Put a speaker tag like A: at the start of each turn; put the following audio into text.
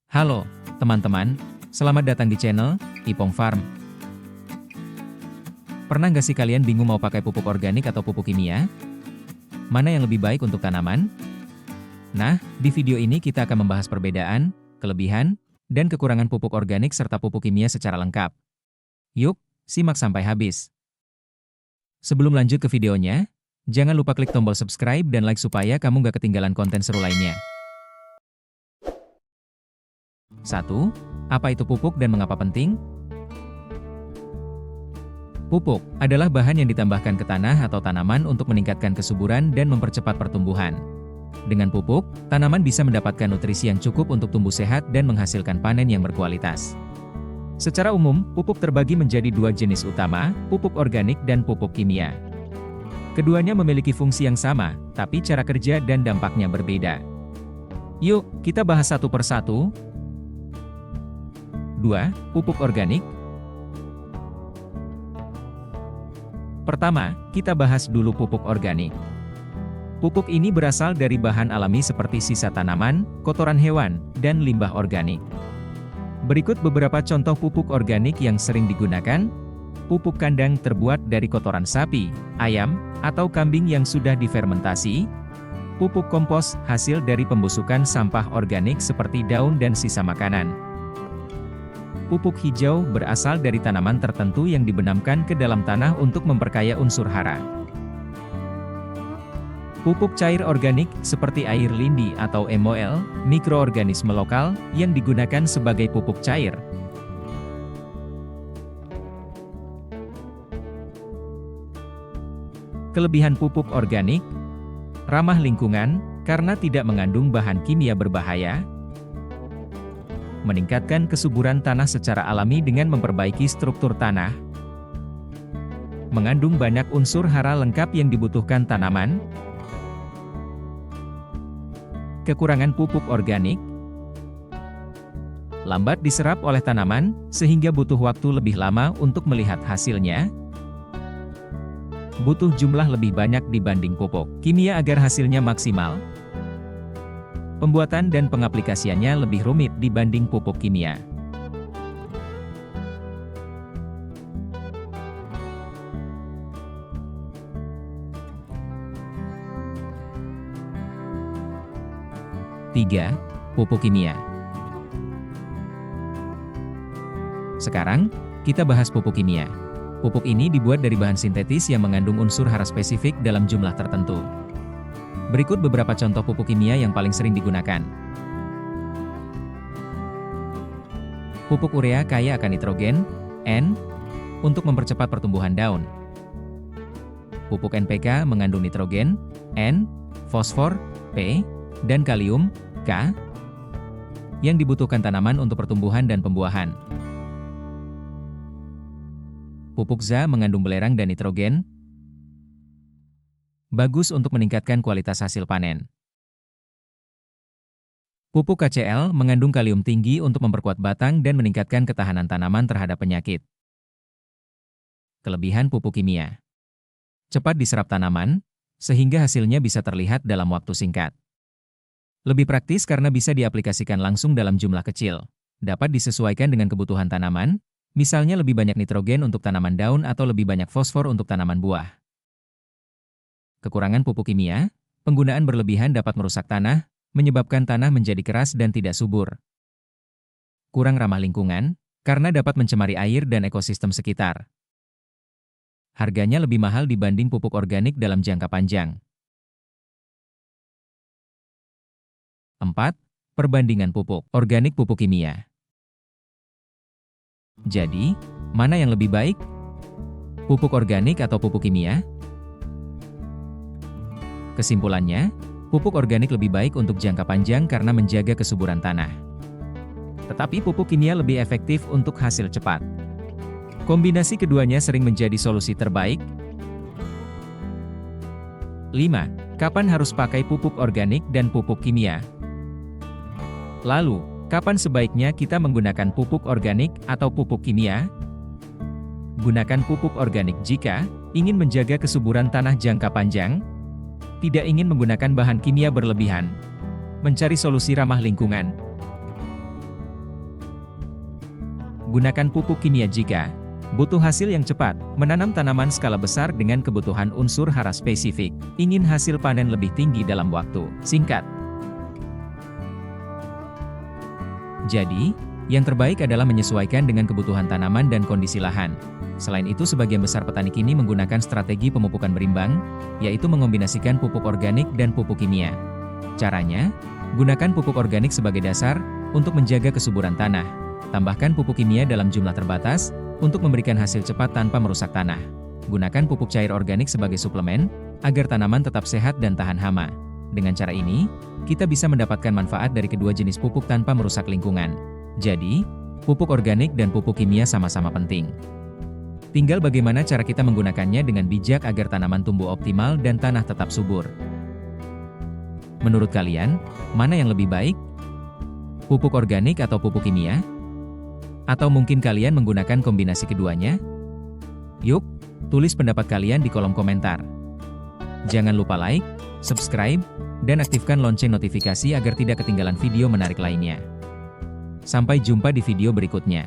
A: Halo, teman-teman. Selamat datang di channel Ipong Farm. Pernah nggak sih kalian bingung mau pakai pupuk organik atau pupuk kimia? Mana yang lebih baik untuk tanaman? Nah, di video ini kita akan membahas perbedaan, kelebihan, dan kekurangan pupuk organik serta pupuk kimia secara lengkap. Yuk, simak sampai habis. Sebelum lanjut ke videonya, jangan lupa klik tombol subscribe dan like supaya kamu nggak ketinggalan konten seru lainnya. 1. Apa itu pupuk dan mengapa penting? Pupuk adalah bahan yang ditambahkan ke tanah atau tanaman untuk meningkatkan kesuburan dan mempercepat pertumbuhan. Dengan pupuk, tanaman bisa mendapatkan nutrisi yang cukup untuk tumbuh sehat dan menghasilkan panen yang berkualitas. Secara umum, pupuk terbagi menjadi dua jenis utama, pupuk organik dan pupuk kimia. Keduanya memiliki fungsi yang sama, tapi cara kerja dan dampaknya berbeda. Yuk, kita bahas satu persatu. 2. Pupuk organik. Pertama, kita bahas dulu pupuk organik. Pupuk ini berasal dari bahan alami seperti sisa tanaman, kotoran hewan, dan limbah organik. Berikut beberapa contoh pupuk organik yang sering digunakan. Pupuk kandang terbuat dari kotoran sapi, ayam, atau kambing yang sudah difermentasi. Pupuk kompos hasil dari pembusukan sampah organik seperti daun dan sisa makanan. Pupuk hijau berasal dari tanaman tertentu yang dibenamkan ke dalam tanah untuk memperkaya unsur hara. Pupuk cair organik seperti air lindi atau MOL, mikroorganisme lokal yang digunakan sebagai pupuk cair. Kelebihan pupuk organik: ramah lingkungan karena tidak mengandung bahan kimia berbahaya. Meningkatkan kesuburan tanah secara alami dengan memperbaiki struktur tanah. Mengandung banyak unsur hara lengkap yang dibutuhkan tanaman. Kekurangan pupuk organik: lambat diserap oleh tanaman, sehingga butuh waktu lebih lama untuk melihat hasilnya. Butuh jumlah lebih banyak dibanding pupuk kimia agar hasilnya maksimal. Pembuatan dan pengaplikasiannya lebih rumit dibanding pupuk kimia. Tiga. Pupuk kimia. Sekarang, kita bahas pupuk kimia. Pupuk ini dibuat dari bahan sintetis yang mengandung unsur hara spesifik dalam jumlah tertentu. Berikut beberapa contoh pupuk kimia yang paling sering digunakan. Pupuk urea kaya akan nitrogen, N, untuk mempercepat pertumbuhan daun. Pupuk NPK mengandung nitrogen, N, fosfor, P, dan kalium, K, yang dibutuhkan tanaman untuk pertumbuhan dan pembuahan. Pupuk ZA mengandung belerang dan nitrogen, bagus untuk meningkatkan kualitas hasil panen. Pupuk KCl mengandung kalium tinggi untuk memperkuat batang dan meningkatkan ketahanan tanaman terhadap penyakit. Kelebihan pupuk kimia: cepat diserap tanaman, sehingga hasilnya bisa terlihat dalam waktu singkat. Lebih praktis karena bisa diaplikasikan langsung dalam jumlah kecil. Dapat disesuaikan dengan kebutuhan tanaman, misalnya lebih banyak nitrogen untuk tanaman daun atau lebih banyak fosfor untuk tanaman buah. Kekurangan pupuk kimia: penggunaan berlebihan dapat merusak tanah, menyebabkan tanah menjadi keras dan tidak subur. Kurang ramah lingkungan, karena dapat mencemari air dan ekosistem sekitar. Harganya lebih mahal dibanding pupuk organik dalam jangka panjang. 4. Perbandingan pupuk organik pupuk kimia. Jadi, mana yang lebih baik? Pupuk organik atau pupuk kimia? Kesimpulannya, pupuk organik lebih baik untuk jangka panjang karena menjaga kesuburan tanah. Tetapi pupuk kimia lebih efektif untuk hasil cepat. Kombinasi keduanya sering menjadi solusi terbaik. 5. Kapan harus pakai pupuk organik dan pupuk kimia? Lalu, kapan sebaiknya kita menggunakan pupuk organik atau pupuk kimia? Gunakan pupuk organik jika ingin menjaga kesuburan tanah jangka panjang, tidak ingin menggunakan bahan kimia berlebihan, mencari solusi ramah lingkungan. Gunakan pupuk kimia jika butuh hasil yang cepat, menanam tanaman skala besar dengan kebutuhan unsur hara spesifik, ingin hasil panen lebih tinggi dalam waktu singkat. Jadi, yang terbaik adalah menyesuaikan dengan kebutuhan tanaman dan kondisi lahan. Selain itu, sebagian besar petani kini menggunakan strategi pemupukan berimbang, yaitu mengombinasikan pupuk organik dan pupuk kimia. Caranya, gunakan pupuk organik sebagai dasar untuk menjaga kesuburan tanah. Tambahkan pupuk kimia dalam jumlah terbatas untuk memberikan hasil cepat tanpa merusak tanah. Gunakan pupuk cair organik sebagai suplemen agar tanaman tetap sehat dan tahan hama. Dengan cara ini, kita bisa mendapatkan manfaat dari kedua jenis pupuk tanpa merusak lingkungan. Jadi, pupuk organik dan pupuk kimia sama-sama penting. Tinggal bagaimana cara kita menggunakannya dengan bijak agar tanaman tumbuh optimal dan tanah tetap subur. Menurut kalian, mana yang lebih baik? Pupuk organik atau pupuk kimia? Atau mungkin kalian menggunakan kombinasi keduanya? Yuk, tulis pendapat kalian di kolom komentar. Jangan lupa like, subscribe, dan aktifkan lonceng notifikasi agar tidak ketinggalan video menarik lainnya. Sampai jumpa di video berikutnya.